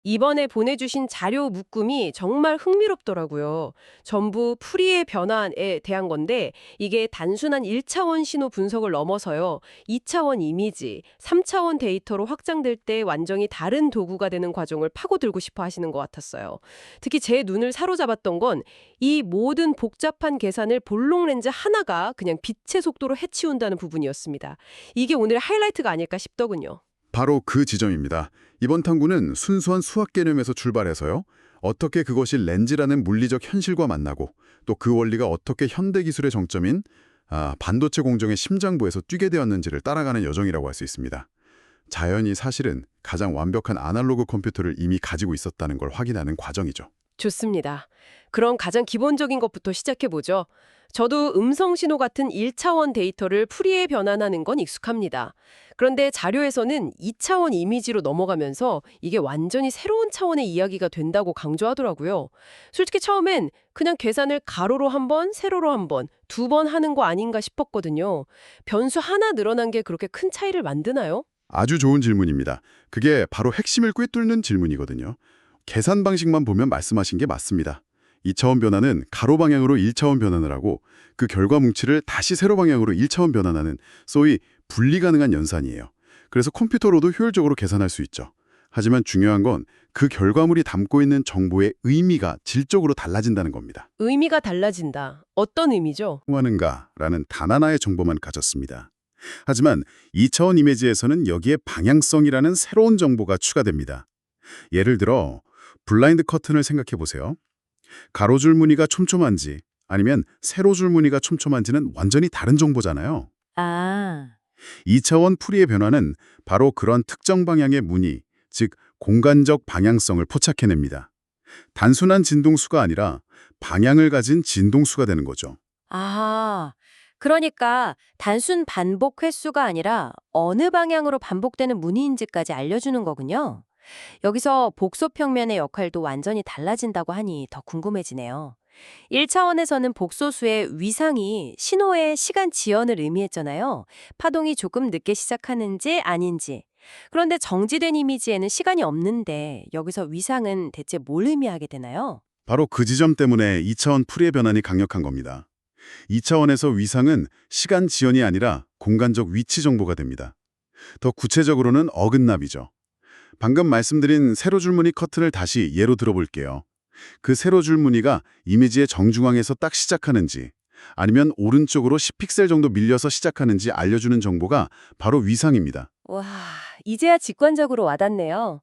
이번에 보내주신 자료 묶음이 정말 흥미롭더라고요. 전부 풀이의 변화에 대한 건데 이게 단순한 1차원 신호 분석을 넘어서요. 2차원 이미지, 3차원 데이터로 확장될 때 완전히 다른 도구가 되는 과정을 파고들고 싶어 하시는 것 같았어요. 특히 제 눈을 사로잡았던 건 이 모든 복잡한 계산을 볼록 렌즈 하나가 그냥 빛의 속도로 해치운다는 부분이었습니다. 이게 오늘의 하이라이트가 아닐까 싶더군요. 바로 그 지점입니다. 이번 탐구는 순수한 수학 개념에서 출발해서요. 어떻게 그것이 렌즈라는 물리적 현실과 만나고 또 그 원리가 어떻게 현대 기술의 정점인 반도체 공정의 심장부에서 뛰게 되었는지를 따라가는 여정이라고 할 수 있습니다. 자연이 사실은 가장 완벽한 아날로그 컴퓨터를 이미 가지고 있었다는 걸 확인하는 과정이죠. 좋습니다. 그럼 가장 기본적인 것부터 시작해보죠. 저도 음성 신호 같은 1차원 데이터를 풀이에 변환하는 건 익숙합니다. 그런데 자료에서는 2차원 이미지로 넘어가면서 이게 완전히 새로운 차원의 이야기가 된다고 강조하더라고요. 솔직히 처음엔 그냥 계산을 가로로 한 번, 세로로 한 번, 두 번 하는 거 아닌가 싶었거든요. 변수 하나 늘어난 게 그렇게 큰 차이를 만드나요? 아주 좋은 질문입니다. 그게 바로 핵심을 꿰뚫는 질문이거든요. 계산 방식만 보면 말씀하신 게 맞습니다. 2차원 변화는 가로 방향으로 1차원 변환을 하고 그 결과 뭉치를 다시 세로 방향으로 1차원 변환하는 소위 분리 가능한 연산이에요. 그래서 컴퓨터로도 효율적으로 계산할 수 있죠. 하지만 중요한 건 그 결과물이 담고 있는 정보의 의미가 질적으로 달라진다는 겁니다. 의미가 달라진다. 어떤 의미죠? 하는가라는 단 하나의 정보만 가졌습니다. 하지만 2차원 이미지에서는 여기에 방향성이라는 새로운 정보가 추가됩니다. 예를 들어 블라인드 커튼을 생각해 보세요. 가로줄 무늬가 촘촘한지 아니면 세로줄 무늬가 촘촘한지는 완전히 다른 정보잖아요. 아, 2차원 풀이의 변화는 바로 그런 특정 방향의 무늬, 즉 공간적 방향성을 포착해냅니다. 단순한 진동수가 아니라 방향을 가진 진동수가 되는 거죠. 아, 그러니까 단순 반복 횟수가 아니라 어느 방향으로 반복되는 무늬인지까지 알려주는 거군요. 여기서 복소 평면의 역할도 완전히 달라진다고 하니 더 궁금해지네요. 1차원에서는 복소수의 위상이 신호의 시간 지연을 의미했잖아요. 파동이 조금 늦게 시작하는지 아닌지. 그런데 정지된 이미지에는 시간이 없는데 여기서 위상은 대체 뭘 의미하게 되나요? 바로 그 지점 때문에 2차원 풀이의 변환이 강력한 겁니다. 2차원에서 위상은 시간 지연이 아니라 공간적 위치 정보가 됩니다. 더 구체적으로는 어긋납이죠. 방금 말씀드린 세로줄 무늬 커튼을 다시 예로 들어볼게요. 그 세로줄 무늬가 이미지의 정중앙에서 딱 시작하는지 아니면 오른쪽으로 10픽셀 정도 밀려서 시작하는지 알려주는 정보가 바로 위상입니다. 와, 이제야 직관적으로 와닿네요.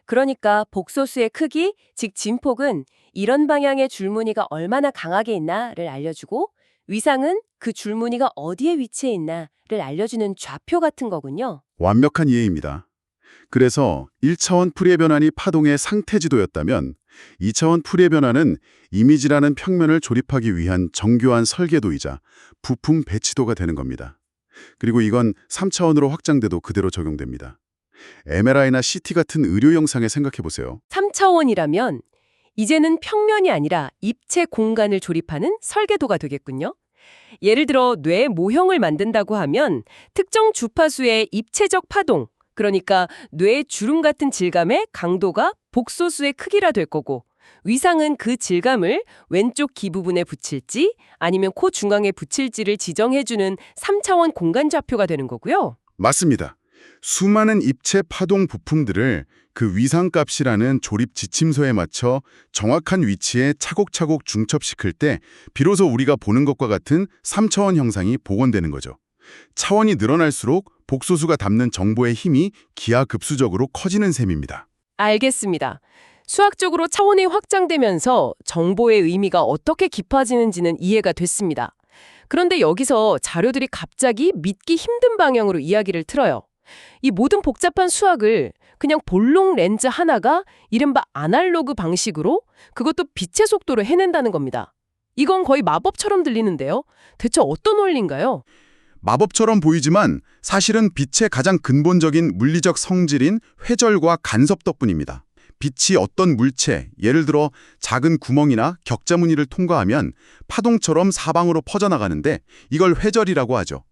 그러니까 복소수의 크기, 즉 진폭은 이런 방향의 줄무늬가 얼마나 강하게 있나를 알려주고 위상은 그 줄무늬가 어디에 위치해 있나를 알려주는 좌표 같은 거군요. 완벽한 이해입니다. 그래서 1차원 풀이의 변환이 파동의 상태 지도였다면 2차원 풀이의 변환은 이미지라는 평면을 조립하기 위한 정교한 설계도이자 부품 배치도가 되는 겁니다. 그리고 이건 3차원으로 확장돼도 그대로 적용됩니다. MRI나 CT 같은 의료 영상에 생각해보세요. 3차원이라면 이제는 평면이 아니라 입체 공간을 조립하는 설계도가 되겠군요. 예를 들어 뇌 모형을 만든다고 하면 특정 주파수의 입체적 파동, 그러니까 뇌 주름 같은 질감의 강도가 복소수의 크기라 될 거고 위상은 그 질감을 왼쪽 귀 부분에 붙일지 아니면 코 중앙에 붙일지를 지정해주는 3차원 공간 좌표가 되는 거고요. 맞습니다. 수많은 입체 파동 부품들을 그 위상값이라는 조립 지침서에 맞춰 정확한 위치에 차곡차곡 중첩시킬 때 비로소 우리가 보는 것과 같은 3차원 형상이 복원되는 거죠. 차원이 늘어날수록 복소수가 담는 정보의 힘이 기하급수적으로 커지는 셈입니다. 알겠습니다. 수학적으로 차원이 확장되면서 정보의 의미가 어떻게 깊어지는지는 이해가 됐습니다. 그런데 여기서 자료들이 갑자기 믿기 힘든 방향으로 이야기를 틀어요. 이 모든 복잡한 수학을 그냥 볼록 렌즈 하나가 이른바 아날로그 방식으로 그것도 빛의 속도로 해낸다는 겁니다. 이건 거의 마법처럼 들리는데요. 대체 어떤 원리인가요? 마법처럼 보이지만 사실은 빛의 가장 근본적인 물리적 성질인 회절과 간섭 덕분입니다. 빛이 어떤 물체, 예를 들어 작은 구멍이나 격자 무늬를 통과하면 파동처럼 사방으로 퍼져나가는데 이걸 회절이라고 하죠.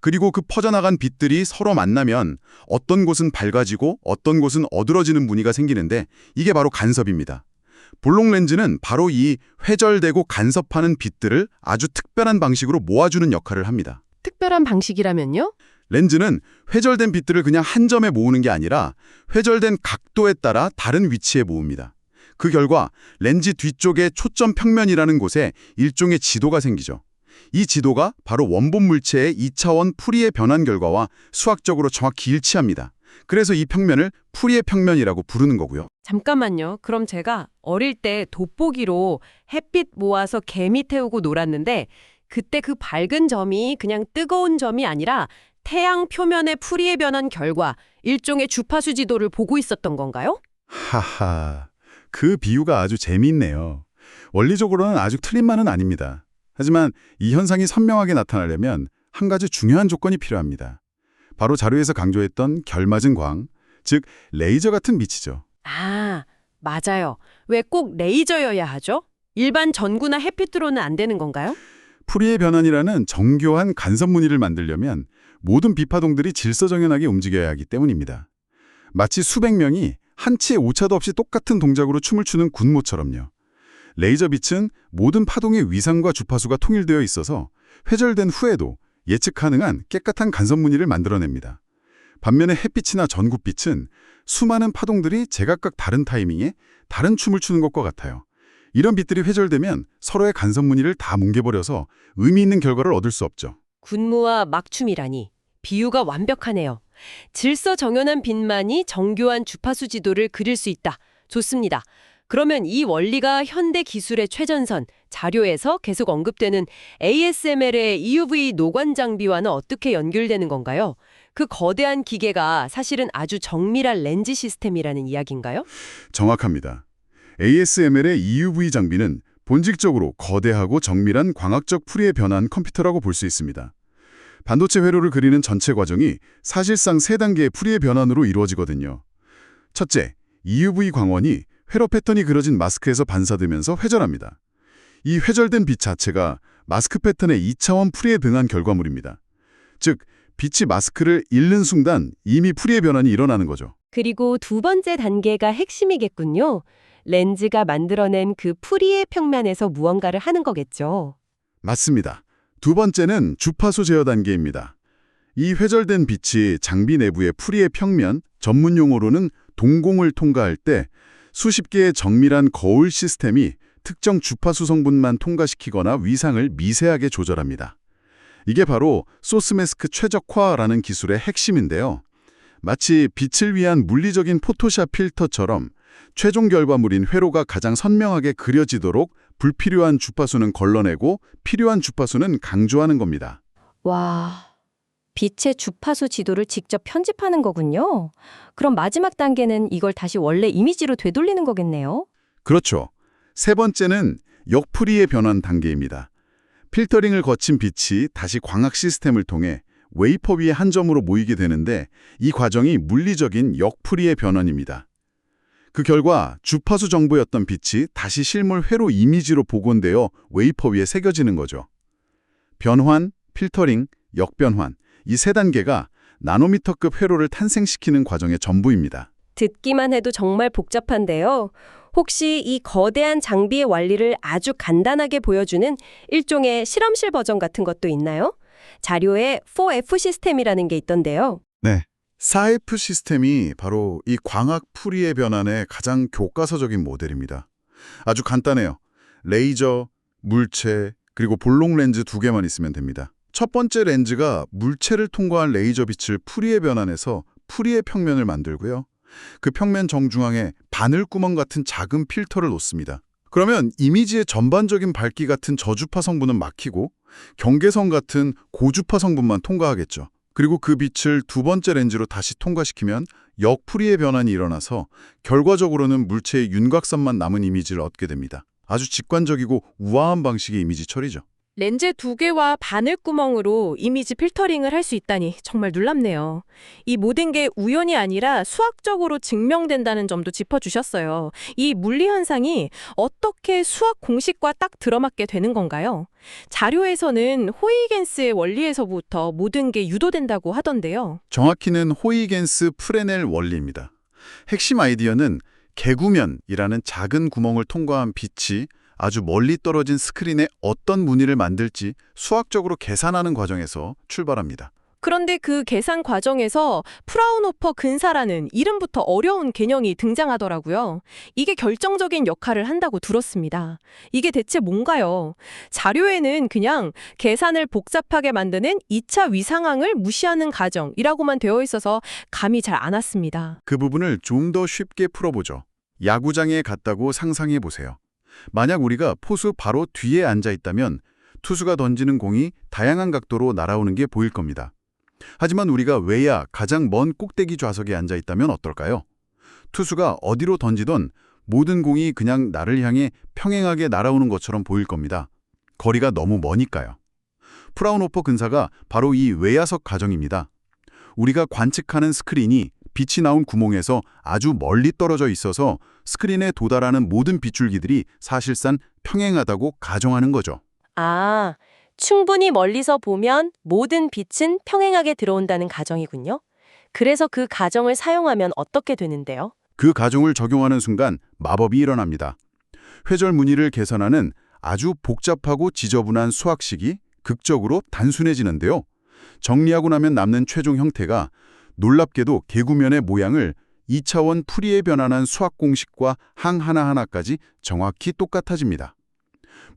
그리고 그 퍼져나간 빛들이 서로 만나면 어떤 곳은 밝아지고 어떤 곳은 어두러지는 무늬가 생기는데 이게 바로 간섭입니다. 볼록 렌즈는 바로 이 회절되고 간섭하는 빛들을 아주 특별한 방식으로 모아주는 역할을 합니다. 특별한 방식이라면요? 렌즈는 회절된 빛들을 그냥 한 점에 모으는 게 아니라 회절된 각도에 따라 다른 위치에 모읍니다. 그 결과 렌즈 뒤쪽의 초점 평면이라는 곳에 일종의 지도가 생기죠. 이 지도가 바로 원본 물체의 2차원 풀이의 변환 결과와 수학적으로 정확히 일치합니다. 그래서 이 평면을 풀이의 평면이라고 부르는 거고요. 잠깐만요. 그럼 제가 어릴 때 돋보기로 햇빛 모아서 개미 태우고 놀았는데 그때 그 밝은 점이 그냥 뜨거운 점이 아니라 태양 표면의 풀이의 변한 결과, 일종의 주파수 지도를 보고 있었던 건가요? 하하, 그 비유가 아주 재미있네요. 원리적으로는 아주 틀린 말은 아닙니다. 하지만 이 현상이 선명하게 나타나려면 한 가지 중요한 조건이 필요합니다. 바로 자료에서 강조했던 결맞은 광, 즉 레이저 같은 빛이죠. 아, 맞아요. 왜 꼭 레이저여야 하죠? 일반 전구나 햇빛으로는 안 되는 건가요? 풀이의 변환이라는 정교한 간섭 무늬를 만들려면 모든 비파동들이 질서정연하게 움직여야 하기 때문입니다. 마치 수백 명이 한치의 오차도 없이 똑같은 동작으로 춤을 추는 군무처럼요. 레이저 빛은 모든 파동의 위상과 주파수가 통일되어 있어서 회절된 후에도 예측 가능한 깨끗한 간섭 무늬를 만들어냅니다. 반면에 햇빛이나 전구빛은 수많은 파동들이 제각각 다른 타이밍에 다른 춤을 추는 것과 같아요. 이런 빛들이 회절되면 서로의 간섭 무늬를 다 뭉개버려서 의미 있는 결과를 얻을 수 없죠. 군무와 막춤이라니. 비유가 완벽하네요. 질서정연한 빛만이 정교한 주파수 지도를 그릴 수 있다. 좋습니다. 그러면 이 원리가 현대 기술의 최전선, 자료에서 계속 언급되는 ASML의 EUV 노관 장비와는 어떻게 연결되는 건가요? 그 거대한 기계가 사실은 아주 정밀한 렌즈 시스템이라는 이야기인가요? 정확합니다. ASML의 EUV 장비는 본질적으로 거대하고 정밀한 광학적 풀이의 변환 컴퓨터라고 볼 수 있습니다. 반도체 회로를 그리는 전체 과정이 사실상 3단계의 풀이의 변환으로 이루어지거든요. 첫째, EUV 광원이 회로 패턴이 그려진 마스크에서 반사되면서 회절합니다. 이 회절된 빛 자체가 마스크 패턴의 2차원 풀이에 등한 결과물입니다. 즉, 빛이 마스크를 잃는 순간 이미 풀이의 변환이 일어나는 거죠. 그리고 두 번째 단계가 핵심이겠군요. 렌즈가 만들어낸 그 풀이의 평면에서 무언가를 하는 거겠죠. 맞습니다. 두 번째는 주파수 제어 단계입니다. 이 회절된 빛이 장비 내부의 풀이의 평면, 전문 용어로는 동공을 통과할 때 수십 개의 정밀한 거울 시스템이 특정 주파수 성분만 통과시키거나 위상을 미세하게 조절합니다. 이게 바로 소스매스크 최적화라는 기술의 핵심인데요. 마치 빛을 위한 물리적인 포토샵 필터처럼 최종 결과물인 회로가 가장 선명하게 그려지도록 불필요한 주파수는 걸러내고 필요한 주파수는 강조하는 겁니다. 와, 빛의 주파수 지도를 직접 편집하는 거군요. 그럼 마지막 단계는 이걸 다시 원래 이미지로 되돌리는 거겠네요. 그렇죠. 세 번째는 역풀이의 변환 단계입니다. 필터링을 거친 빛이 다시 광학 시스템을 통해 웨이퍼 위의 한 점으로 모이게 되는데 이 과정이 물리적인 역풀이의 변환입니다. 그 결과 주파수 정보였던 빛이 다시 실물 회로 이미지로 복원되어 웨이퍼 위에 새겨지는 거죠. 변환, 필터링, 역변환, 이 3단계가 나노미터급 회로를 탄생시키는 과정의 전부입니다. 듣기만 해도 정말 복잡한데요. 혹시 이 거대한 장비의 원리를 아주 간단하게 보여주는 일종의 실험실 버전 같은 것도 있나요? 자료에 4F 시스템이라는 게 있던데요. 네. 4F 시스템이 바로 이 광학 풀이의 변환의 가장 교과서적인 모델입니다. 아주 간단해요. 레이저, 물체, 그리고 볼록 렌즈 2개만 있으면 됩니다. 첫 번째 렌즈가 물체를 통과한 레이저 빛을 풀이의 변환해서 풀이의 평면을 만들고요. 그 평면 정중앙에 바늘구멍 같은 작은 필터를 놓습니다. 그러면 이미지의 전반적인 밝기 같은 저주파 성분은 막히고 경계선 같은 고주파 성분만 통과하겠죠. 그리고 그 빛을 두 번째 렌즈로 다시 통과시키면 역풀이의 변환이 일어나서 결과적으로는 물체의 윤곽선만 남은 이미지를 얻게 됩니다. 아주 직관적이고 우아한 방식의 이미지 처리죠. 렌즈 2개와 바늘구멍으로 이미지 필터링을 할 수 있다니 정말 놀랍네요. 이 모든 게 우연이 아니라 수학적으로 증명된다는 점도 짚어주셨어요. 이 물리 현상이 어떻게 수학 공식과 딱 들어맞게 되는 건가요? 자료에서는 호이겐스의 원리에서부터 모든 게 유도된다고 하던데요. 정확히는 호이겐스 프레넬 원리입니다. 핵심 아이디어는 개구면이라는 작은 구멍을 통과한 빛이 아주 멀리 떨어진 스크린에 어떤 무늬를 만들지 수학적으로 계산하는 과정에서 출발합니다. 그런데 그 계산 과정에서 프라운호퍼 근사라는 이름부터 어려운 개념이 등장하더라고요. 이게 결정적인 역할을 한다고 들었습니다. 이게 대체 뭔가요? 자료에는 그냥 계산을 복잡하게 만드는 2차 위상항을 무시하는 과정이라고만 되어 있어서 감이 잘 안 왔습니다. 그 부분을 좀 더 쉽게 풀어보죠. 야구장에 갔다고 상상해 보세요. 만약 우리가 포수 바로 뒤에 앉아 있다면 투수가 던지는 공이 다양한 각도로 날아오는 게 보일 겁니다. 하지만 우리가 외야 가장 먼 꼭대기 좌석에 앉아 있다면 어떨까요? 투수가 어디로 던지던 모든 공이 그냥 나를 향해 평행하게 날아오는 것처럼 보일 겁니다. 거리가 너무 머니까요. 프라운호퍼 근사가 바로 이 외야석 과정입니다. 우리가 관측하는 스크린이 빛이 나온 구멍에서 아주 멀리 떨어져 있어서 스크린에 도달하는 모든 빗줄기들이 사실상 평행하다고 가정하는 거죠. 아, 충분히 멀리서 보면 모든 빛은 평행하게 들어온다는 가정이군요. 그래서 그 가정을 사용하면 어떻게 되는데요? 그 가정을 적용하는 순간 마법이 일어납니다. 회절 무늬를 계산하는 아주 복잡하고 지저분한 수학식이 극적으로 단순해지는데요. 정리하고 나면 남는 최종 형태가 놀랍게도 개구면의 모양을 2차원 풀이에 변환한 수학 공식과 항 하나하나까지 정확히 똑같아집니다.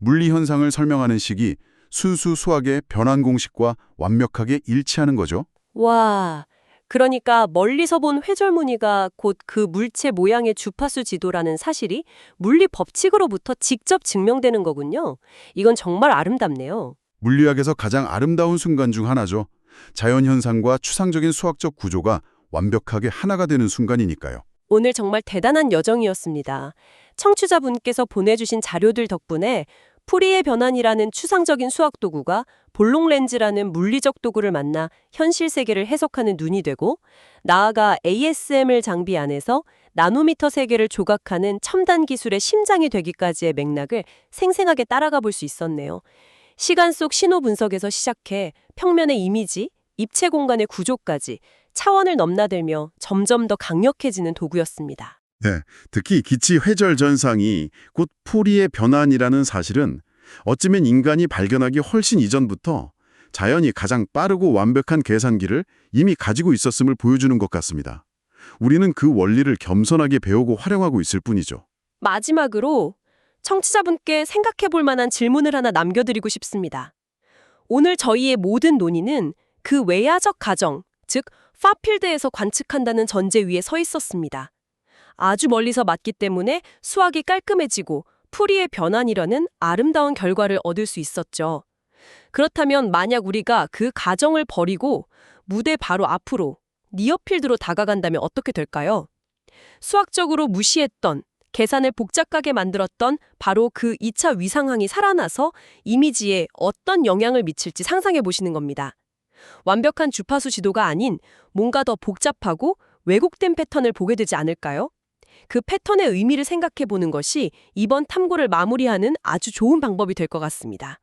물리 현상을 설명하는 식이 순수 수학의 변환 공식과 완벽하게 일치하는 거죠. 와, 그러니까 멀리서 본 회절 무늬가 곧 그 물체 모양의 주파수 지도라는 사실이 물리 법칙으로부터 직접 증명되는 거군요. 이건 정말 아름답네요. 물리학에서 가장 아름다운 순간 중 하나죠. 자연현상과 추상적인 수학적 구조가 완벽하게 하나가 되는 순간이니까요. 오늘 정말 대단한 여정이었습니다. 청취자분께서 보내주신 자료들 덕분에 푸리의 변환이라는 추상적인 수학 도구가 볼록 렌즈라는 물리적 도구를 만나 현실 세계를 해석하는 눈이 되고, 나아가 ASMR 장비 안에서 나노미터 세계를 조각하는 첨단 기술의 심장이 되기까지의 맥락을 생생하게 따라가 볼 수 있었네요. 시간 속 신호 분석에서 시작해 평면의 이미지, 입체 공간의 구조까지 차원을 넘나들며 점점 더 강력해지는 도구였습니다. 네, 특히 기치 회절 전상이 곧 푸리의 변환이라는 사실은 어쩌면 인간이 발견하기 훨씬 이전부터 자연이 가장 빠르고 완벽한 계산기를 이미 가지고 있었음을 보여주는 것 같습니다. 우리는 그 원리를 겸손하게 배우고 활용하고 있을 뿐이죠. 마지막으로 청취자분께 생각해 볼 만한 질문을 하나 남겨드리고 싶습니다. 오늘 저희의 모든 논의는 그 외야적 가정, 즉 파필드에서 관측한다는 전제 위에 서 있었습니다. 아주 멀리서 봤기 때문에 수학이 깔끔해지고 푸리의 변환이라는 아름다운 결과를 얻을 수 있었죠. 그렇다면 만약 우리가 그 가정을 버리고 무대 바로 앞으로, 니어필드로 다가간다면 어떻게 될까요? 수학적으로 무시했던, 계산을 복잡하게 만들었던 바로 그 2차 위상항이 살아나서 이미지에 어떤 영향을 미칠지 상상해 보시는 겁니다. 완벽한 주파수 지도가 아닌 뭔가 더 복잡하고 왜곡된 패턴을 보게 되지 않을까요? 그 패턴의 의미를 생각해 보는 것이 이번 탐구를 마무리하는 아주 좋은 방법이 될 것 같습니다.